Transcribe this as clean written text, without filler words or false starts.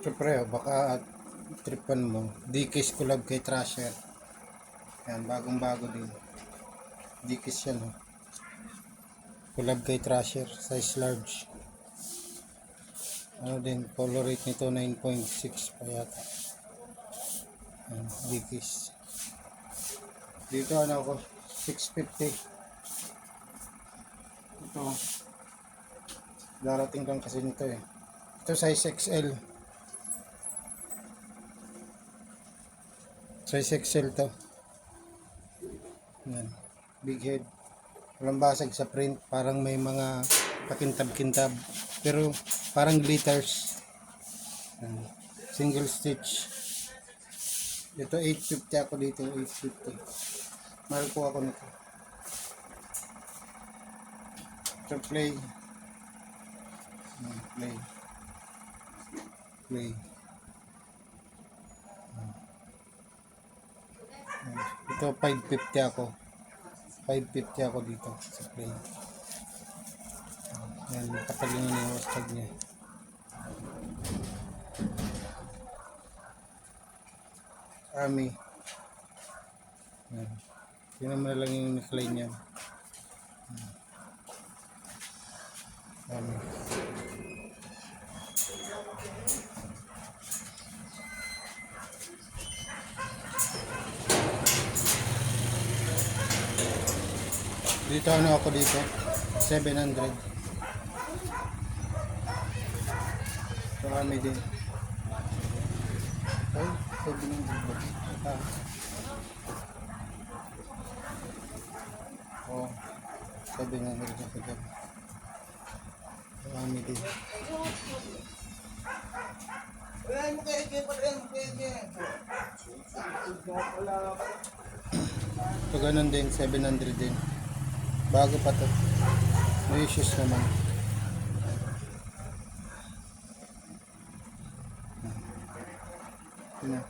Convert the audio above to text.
Siyempre, baka tripan mo. Dickies collab kay Thrasher. Yan, bagong-bago din. Dickies yan, oh. Collab kay Thrasher, size large. Ano din, color rate nito 9.6 pa yata. Yan, Dickies. Dito ano ako, 650. Ito, darating lang kasi nito eh. Ito size XL. Size XL to. Yan. Big head. Walang basag sa print. Parang may mga pakintab-kintab. Pero parang glitters. Yan. Single stitch. Ito 850 ako dito. 850. Mahal po ako nito. Ito play. Yan. Play. Play. Ito 550 ako. 550 ako dito sa play. Yan, kapalingin yung hashtag niya. Army. Yan. Tingnan mo na lang yung neckline niya. Army. Dito ano ako dito? 700. Marami din. Ay, 700 ba? Oh, 700 na kagad. Marami din. Ito ganun din, 700 din. Bago pa to. May issues naman. Ito na.